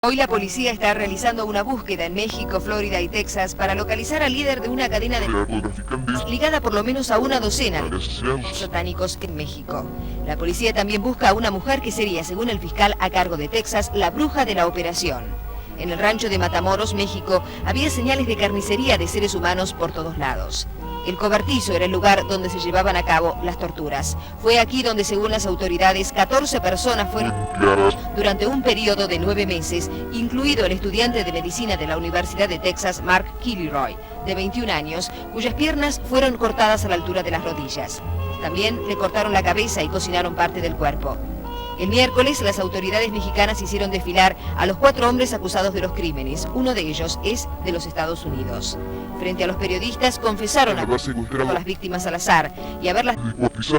Hoy la policía está realizando una búsqueda en México, Florida y Texas para localizar al líder de una cadena de ligada por lo menos a una docena de satánicos en México. La policía también busca a una mujer que sería, según el fiscal a cargo de Texas, la bruja de la operación. En el rancho de Matamoros, México, había señales de carnicería de seres humanos por todos lados. El cobertizo era el lugar donde se llevaban a cabo las torturas. Fue aquí donde, según las autoridades, 14 personas fueron durante un periodo de 9 meses, incluido el estudiante de medicina de la Universidad de Texas, Mark Kilroy, de 21 años, cuyas piernas fueron cortadas a la altura de las rodillas. También le cortaron la cabeza y cocinaron parte del cuerpo. El miércoles, las autoridades mexicanas hicieron desfilar a los 4 hombres acusados de los crímenes. Uno de ellos es de los Estados Unidos. Frente a los periodistas, confesaron a las víctimas al azar y haberlas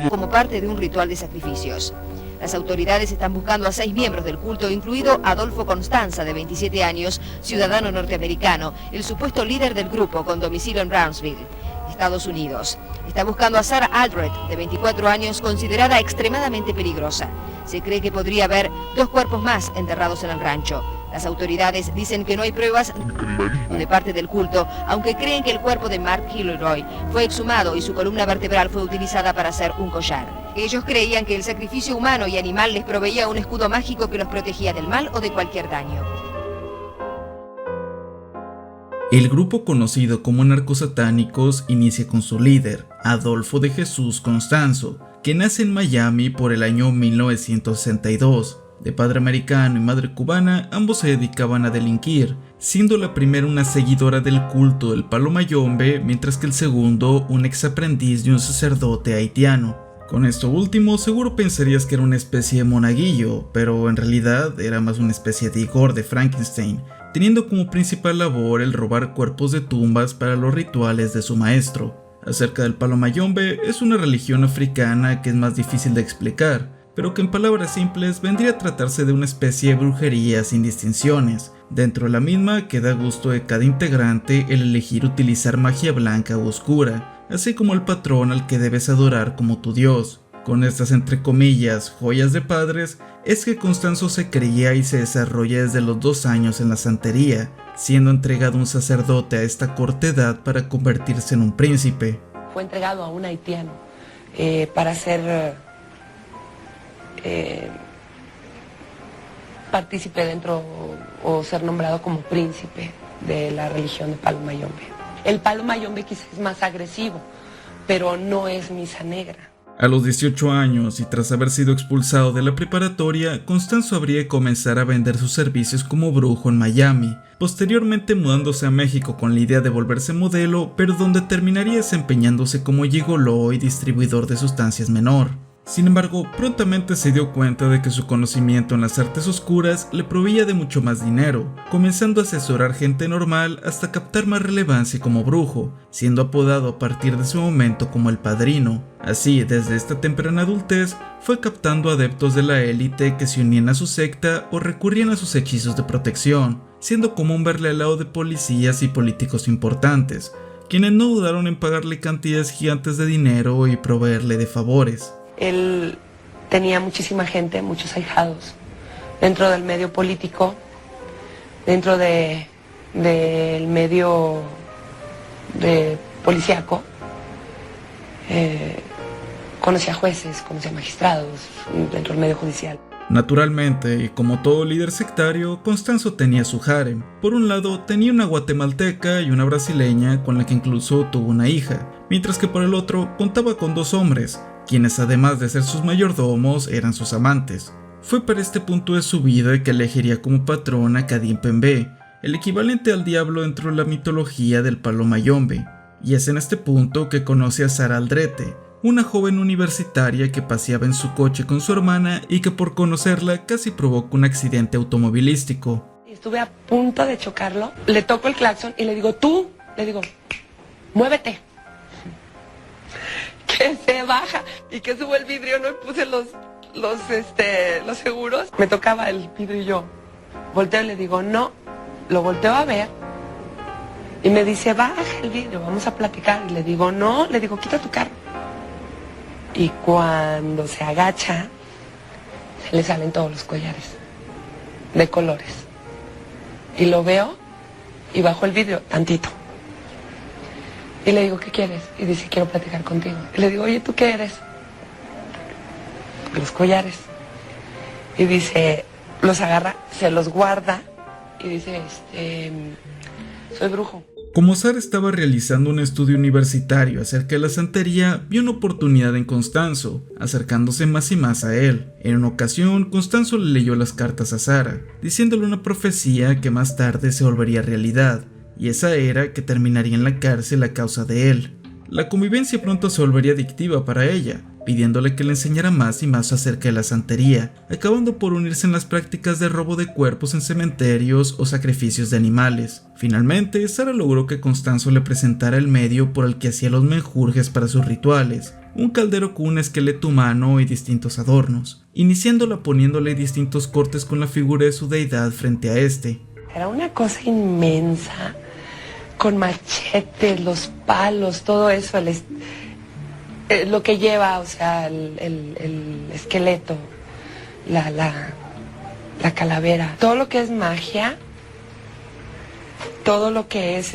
como parte de un ritual de sacrificios. Las autoridades están buscando a 6 miembros del culto, incluido Adolfo Constanza, de 27 años, ciudadano norteamericano, el supuesto líder del grupo con domicilio en Brownsville, Estados Unidos. Está buscando a Sarah Aldred, de 24 años, considerada extremadamente peligrosa. Se cree que podría haber 2 cuerpos más enterrados en el rancho. Las autoridades dicen que no hay pruebas de parte del culto, aunque creen que el cuerpo de Mark Kilroy fue exhumado y su columna vertebral fue utilizada para hacer un collar. Ellos creían que el sacrificio humano y animal les proveía un escudo mágico que los protegía del mal o de cualquier daño. El grupo conocido como narcosatánicos inicia con su líder, Adolfo de Jesús Constanzo, que nace en Miami por el año 1962. De padre americano y madre cubana, ambos se dedicaban a delinquir, siendo la primera una seguidora del culto del Palo Mayombe, mientras que el segundo un ex aprendiz de un sacerdote haitiano. Con esto último seguro pensarías que era una especie de monaguillo, pero en realidad era más una especie de Igor de Frankenstein, teniendo como principal labor el robar cuerpos de tumbas para los rituales de su maestro. Acerca del Palo Mayombe, es una religión africana que es más difícil de explicar, pero que en palabras simples vendría a tratarse de una especie de brujería sin distinciones. Dentro de la misma queda a gusto de cada integrante el elegir utilizar magia blanca o oscura, así como el patrón al que debes adorar como tu dios. Con estas entre comillas joyas de padres, es que Constanzo se creía y se desarrolla desde los 2 años en la santería, siendo entregado un sacerdote a esta corta edad para convertirse en un príncipe. Fue entregado a un haitiano para ser partícipe dentro o ser nombrado como príncipe de la religión de Palo Mayombe. El Palo Mayombe quizás es más agresivo, pero no es misa negra. A los 18 años y tras haber sido expulsado de la preparatoria, Constanzo habría de comenzar a vender sus servicios como brujo en Miami, posteriormente mudándose a México con la idea de volverse modelo, pero donde terminaría desempeñándose como gigoló y distribuidor de sustancias menor. Sin embargo, prontamente se dio cuenta de que su conocimiento en las artes oscuras le proveía de mucho más dinero, comenzando a asesorar gente normal hasta captar más relevancia como brujo, siendo apodado a partir de ese momento como el Padrino. Así, desde esta temprana adultez, fue captando adeptos de la élite que se unían a su secta o recurrían a sus hechizos de protección, siendo común verle al lado de policías y políticos importantes, quienes no dudaron en pagarle cantidades gigantes de dinero y proveerle de favores. Él tenía muchísima gente, muchos ahijados, dentro del medio político, dentro del medio policíaco. Conocía jueces, conocía magistrados, dentro del medio judicial. Naturalmente, y como todo líder sectario, Constanzo tenía su harem. Por un lado, tenía una guatemalteca y una brasileña con la que incluso tuvo una hija, mientras que por el otro contaba con 2 hombres, quienes además de ser sus mayordomos eran sus amantes. Fue para este punto de su vida que elegiría como patrón a Kadin Pembe, el equivalente al diablo dentro de la mitología del Palo Mayombe, y es en este punto que conoce a Sarah Aldrete, una joven universitaria que paseaba en su coche con su hermana y que por conocerla casi provoca un accidente automovilístico. Estuve a punto de chocarlo, le toco el claxon y le digo, muévete. Que se baja y que subo el vidrio, no puse los seguros. Me tocaba el vidrio y yo volteo y le digo, no, lo volteo a ver y me dice, baja el vidrio, vamos a platicar. Y le digo, no, le digo, quita tu carro. Y cuando se agacha, le salen todos los collares de colores. Y lo veo y bajo el vidrio tantito. Y le digo, ¿qué quieres? Y dice, quiero platicar contigo. Y le digo, oye, ¿tú qué eres? Los collares. Y dice, los agarra, se los guarda y dice, soy brujo. Como Sara estaba realizando un estudio universitario acerca de la santería, vio una oportunidad en Constanzo, acercándose más y más a él. En una ocasión, Constanzo le leyó las cartas a Sara, diciéndole una profecía que más tarde se volvería realidad, y esa era que terminaría en la cárcel a causa de él. La convivencia pronto se volvería adictiva para ella, pidiéndole que le enseñara más y más acerca de la santería, acabando por unirse en las prácticas de robo de cuerpos en cementerios o sacrificios de animales. Finalmente, Sara logró que Constanzo le presentara el medio por el que hacía los menjurjes para sus rituales, un caldero con un esqueleto humano y distintos adornos, iniciándola poniéndole distintos cortes con la figura de su deidad frente a este. Era una cosa inmensa, con machetes, los palos, todo eso, lo que lleva, o sea, el esqueleto, la calavera, todo lo que es magia, todo lo que es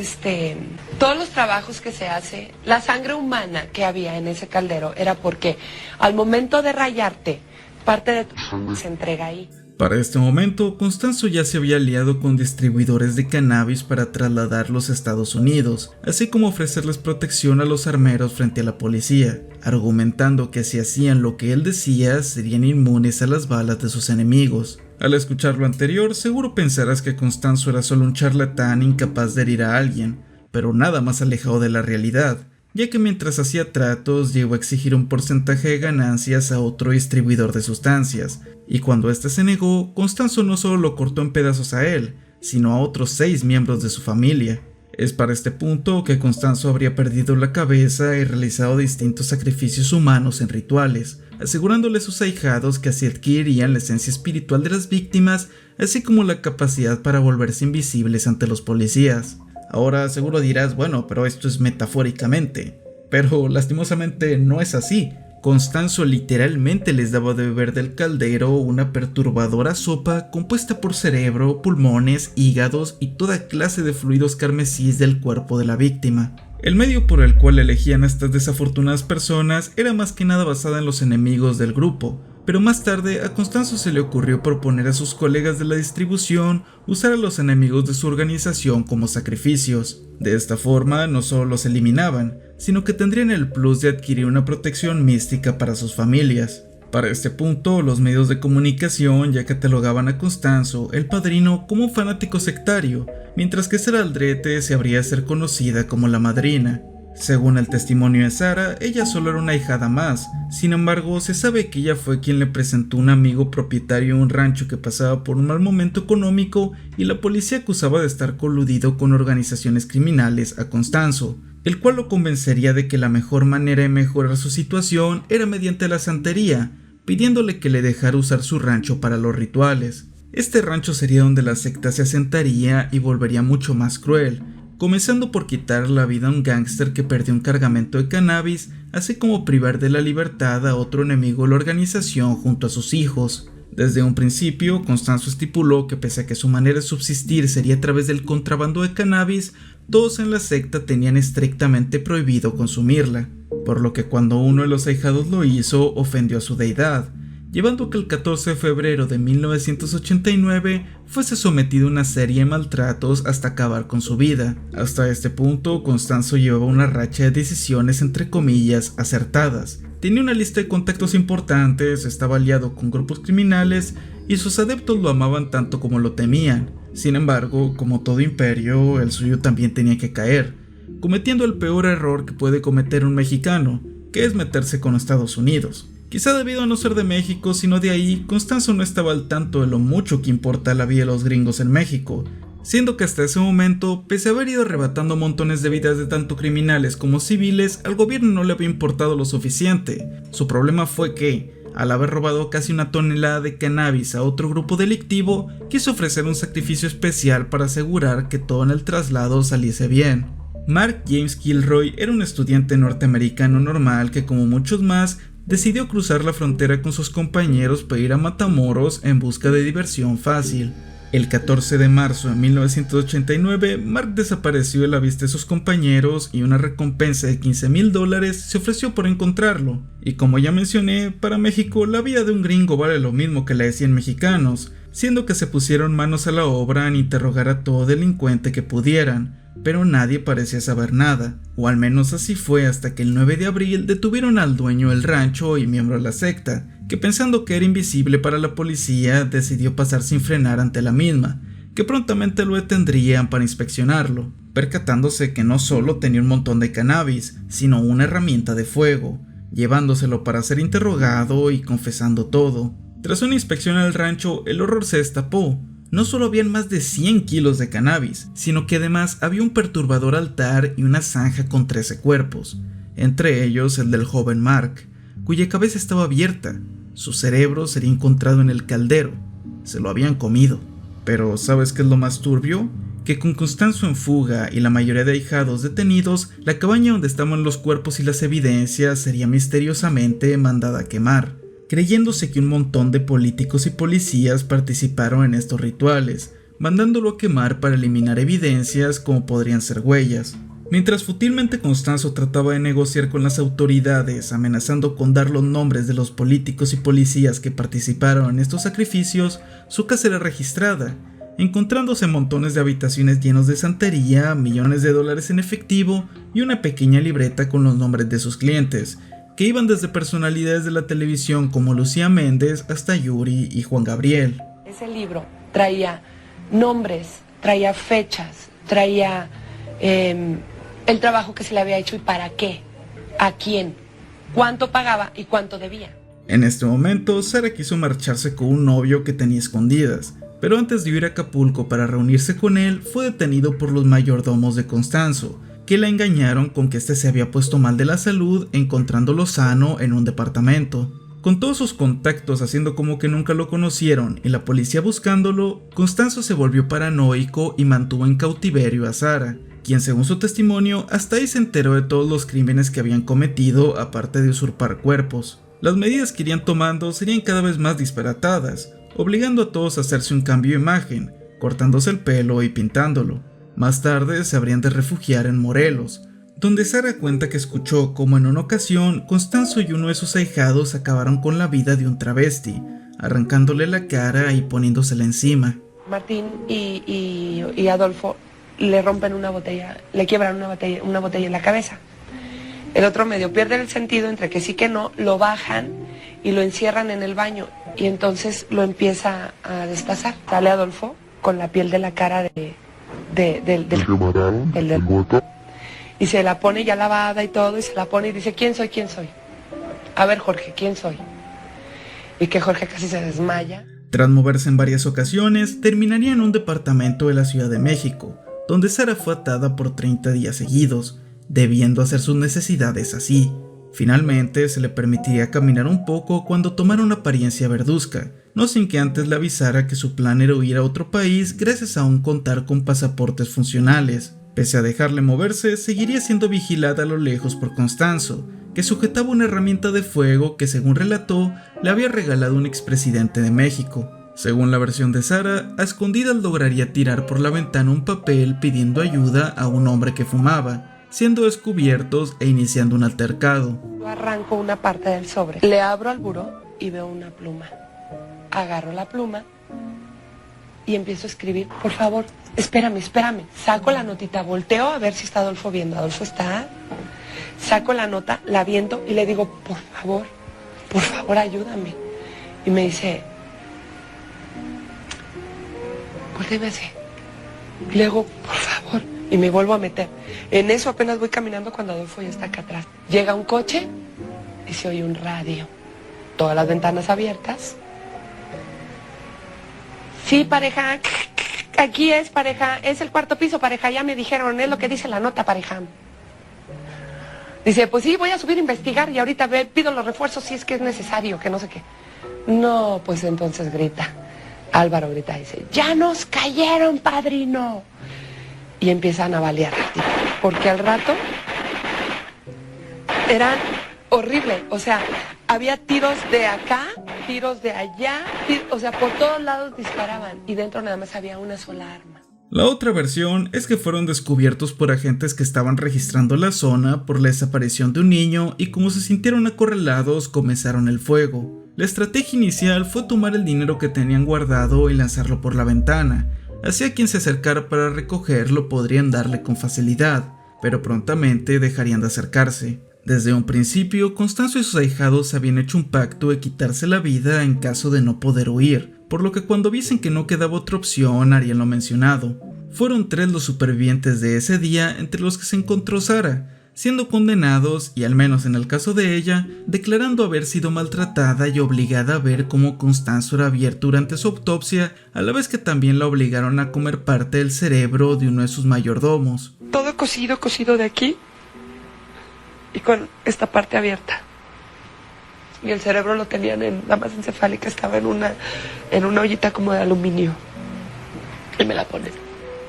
todos los trabajos que se hace, la sangre humana que había en ese caldero era porque al momento de rayarte, parte de tu sangre se entrega ahí. Para este momento, Constanzo ya se había aliado con distribuidores de cannabis para trasladarlos a Estados Unidos, así como ofrecerles protección a los armeros frente a la policía, argumentando que si hacían lo que él decía, serían inmunes a las balas de sus enemigos. Al escuchar lo anterior, seguro pensarás que Constanzo era solo un charlatán incapaz de herir a alguien, pero nada más alejado de la realidad, ya que mientras hacía tratos llegó a exigir un porcentaje de ganancias a otro distribuidor de sustancias, y cuando éste se negó, Constanzo no solo lo cortó en pedazos a él, sino a otros 6 miembros de su familia. Es para este punto que Constanzo habría perdido la cabeza y realizado distintos sacrificios humanos en rituales, asegurándole a sus ahijados que así adquirirían la esencia espiritual de las víctimas, así como la capacidad para volverse invisibles ante los policías. Ahora seguro dirás, bueno, pero esto es metafóricamente. Pero lastimosamente no es así. Constanzo literalmente les daba de beber del caldero una perturbadora sopa compuesta por cerebro, pulmones, hígados y toda clase de fluidos carmesíes del cuerpo de la víctima. El medio por el cual elegían a estas desafortunadas personas era más que nada basada en los enemigos del grupo, pero más tarde a Constanzo se le ocurrió proponer a sus colegas de la distribución usar a los enemigos de su organización como sacrificios. De esta forma no solo los eliminaban, sino que tendrían el plus de adquirir una protección mística para sus familias. Para este punto, los medios de comunicación ya catalogaban a Constanzo, el padrino, como un fanático sectario, mientras que Sara Aldrete se habría de ser conocida como la madrina. Según el testimonio de Sara, ella solo era una ahijada más. Sin embargo, se sabe que ella fue quien le presentó un amigo propietario de un rancho que pasaba por un mal momento económico y la policía acusaba de estar coludido con organizaciones criminales a Constanzo, el cual lo convencería de que la mejor manera de mejorar su situación era mediante la santería, pidiéndole que le dejara usar su rancho para los rituales. Este rancho sería donde la secta se asentaría y volvería mucho más cruel, comenzando por quitar la vida a un gángster que perdió un cargamento de cannabis, así como privar de la libertad a otro enemigo de la organización junto a sus hijos. Desde un principio, Constanzo estipuló que pese a que su manera de subsistir sería a través del contrabando de cannabis, todos en la secta tenían estrictamente prohibido consumirla, por lo que cuando uno de los ahijados lo hizo, ofendió a su deidad, llevando a que el 14 de febrero de 1989 fuese sometido a una serie de maltratos hasta acabar con su vida. Hasta este punto, Constanzo llevaba una racha de decisiones entre comillas acertadas. Tenía una lista de contactos importantes, estaba aliado con grupos criminales y sus adeptos lo amaban tanto como lo temían. Sin embargo, como todo imperio, el suyo también tenía que caer, cometiendo el peor error que puede cometer un mexicano, que es meterse con Estados Unidos. Quizá debido a no ser de México, sino de ahí, Constanzo no estaba al tanto de lo mucho que importa la vida de los gringos en México, siendo que hasta ese momento, pese a haber ido arrebatando montones de vidas de tanto criminales como civiles, al gobierno no le había importado lo suficiente. Su problema fue que, al haber robado casi 1 tonelada de cannabis a otro grupo delictivo, quiso ofrecer un sacrificio especial para asegurar que todo en el traslado saliese bien. Mark James Kilroy era un estudiante norteamericano normal que, como muchos más, decidió cruzar la frontera con sus compañeros para ir a Matamoros en busca de diversión fácil. El 14 de marzo de 1989, Mark desapareció a la vista de sus compañeros y una recompensa de $15,000 se ofreció por encontrarlo. Y como ya mencioné, para México la vida de un gringo vale lo mismo que la de 100 mexicanos, siendo que se pusieron manos a la obra en interrogar a todo delincuente que pudieran, pero nadie parecía saber nada, o al menos así fue hasta que el 9 de abril detuvieron al dueño del rancho y miembro de la secta, que pensando que era invisible para la policía decidió pasar sin frenar ante la misma, que prontamente lo detendrían para inspeccionarlo, percatándose que no solo tenía un montón de cannabis, sino una herramienta de fuego, llevándoselo para ser interrogado y confesando todo. Tras una inspección al rancho, el horror se destapó. No solo habían más de 100 kilos de cannabis, sino que además había un perturbador altar y una zanja con 13 cuerpos, entre ellos el del joven Mark, cuya cabeza estaba abierta. Su cerebro sería encontrado en el caldero. Se lo habían comido. Pero ¿sabes qué es lo más turbio? Que con Constanzo en fuga y la mayoría de ahijados detenidos, la cabaña donde estaban los cuerpos y las evidencias sería misteriosamente mandada a quemar, creyéndose que un montón de políticos y policías participaron en estos rituales, mandándolo a quemar para eliminar evidencias como podrían ser huellas. Mientras fútilmente Constanzo trataba de negociar con las autoridades, amenazando con dar los nombres de los políticos y policías que participaron en estos sacrificios, su casa era registrada, encontrándose montones de habitaciones llenos de santería, millones de dólares en efectivo y una pequeña libreta con los nombres de sus clientes, que iban desde personalidades de la televisión como Lucía Méndez hasta Yuri y Juan Gabriel. Ese libro traía nombres, traía fechas, traía el trabajo que se le había hecho y para qué, a quién, cuánto pagaba y cuánto debía. En este momento, Sara quiso marcharse con un novio que tenía escondidas, pero antes de ir a Acapulco para reunirse con él, fue detenido por los mayordomos de Constanzo, que la engañaron con que este se había puesto mal de la salud encontrándolo sano en un departamento. Con todos sus contactos haciendo como que nunca lo conocieron y la policía buscándolo, Constanzo se volvió paranoico y mantuvo en cautiverio a Sara, quien según su testimonio hasta ahí se enteró de todos los crímenes que habían cometido aparte de usurpar cuerpos. Las medidas que irían tomando serían cada vez más disparatadas, obligando a todos a hacerse un cambio de imagen, cortándose el pelo y pintándolo. Más tarde se habrían de refugiar en Morelos, donde Sara cuenta que escuchó como en una ocasión Constanzo y uno de sus ahijados acabaron con la vida de un travesti, arrancándole la cara y poniéndosela encima. Martín y Adolfo le rompen una botella, le quiebran una botella en la cabeza. El otro medio pierde el sentido entre que sí que no, lo bajan y lo encierran en el baño y entonces lo empieza a destazar. Sale Adolfo con la piel de la cara del muerto y se la pone ya lavada y todo y se la pone y dice ¿quién soy? ¿Quién soy? A ver Jorge, ¿quién soy? Y que Jorge casi se desmaya. Tras moverse en varias ocasiones, terminaría en un departamento de la Ciudad de México, donde Sara fue atada por 30 días seguidos, debiendo hacer sus necesidades así. Finalmente se le permitiría caminar un poco cuando tomara una apariencia verduzca, no sin que antes le avisara que su plan era huir a otro país gracias a aún contar con pasaportes funcionales. Pese a dejarle moverse, seguiría siendo vigilada a lo lejos por Constanzo, que sujetaba una herramienta de fuego que según relató le había regalado un expresidente de México. Según la versión de Sara, a escondidas lograría tirar por la ventana un papel pidiendo ayuda a un hombre que fumaba, siendo descubiertos e iniciando un altercado. Yo arranco una parte del sobre, le abro al buró y veo una pluma. Agarro la pluma y empiezo a escribir. Por favor, espérame. Saco la notita, volteo a ver si está Adolfo viendo. Adolfo está. Saco la nota, la viento y le digo, por favor, ayúdame. Y me dice, voltéame así. Y le digo, por favor. Y me vuelvo a meter. En eso apenas voy caminando cuando Adolfo ya está acá atrás. Llega un coche y se oye un radio. Todas las ventanas abiertas. Sí, pareja. Aquí es, pareja. Es el cuarto piso, pareja. Ya me dijeron, es lo que dice la nota, pareja. Dice, pues sí, voy a subir a investigar y ahorita pido los refuerzos si es que es necesario, que no sé qué. No, pues entonces grita. Álvaro grita y dice, ¡ya nos cayeron, padrino! Y empiezan a balear, porque al rato eran horribles. O sea, había tiros de acá tiros de allá, o sea, por todos lados disparaban y dentro nada más había una sola arma. La otra versión es que fueron descubiertos por agentes que estaban registrando la zona por la desaparición de un niño y como se sintieron acorralados comenzaron el fuego. La estrategia inicial fue tomar el dinero que tenían guardado y lanzarlo por la ventana, así a quien se acercara para recogerlo podrían darle con facilidad, pero prontamente dejarían de acercarse. Desde un principio, Constanzo y sus ahijados habían hecho un pacto de quitarse la vida en caso de no poder huir, por lo que cuando viesen que no quedaba otra opción harían lo mencionado. Fueron 3 los supervivientes de ese día entre los que se encontró Sara, siendo condenados, y al menos en el caso de ella, declarando haber sido maltratada y obligada a ver cómo Constanzo era abierto durante su autopsia, a la vez que también la obligaron a comer parte del cerebro de uno de sus mayordomos. Todo cocido de aquí y con esta parte abierta. Y el cerebro lo tenían en la masa encefálica, estaba en una ollita como de aluminio. Y me la ponen.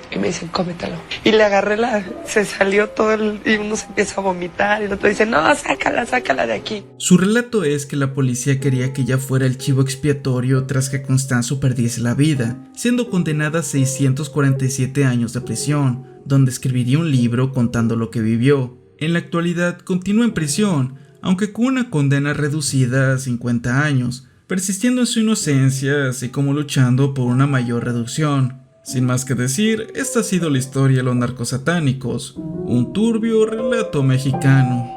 Y me dicen, cómetelo. Y le agarré se salió todo y uno se empieza a vomitar y el otro dice, no, sácala de aquí. Su relato es que la policía quería que ella fuera el chivo expiatorio tras que Constanzo perdiese la vida, siendo condenada a 647 años de prisión, donde escribiría un libro contando lo que vivió. En la actualidad continúa en prisión, aunque con una condena reducida a 50 años, persistiendo en su inocencia, así como luchando por una mayor reducción. Sin más que decir, esta ha sido la historia de los narcosatánicos, un turbio relato mexicano.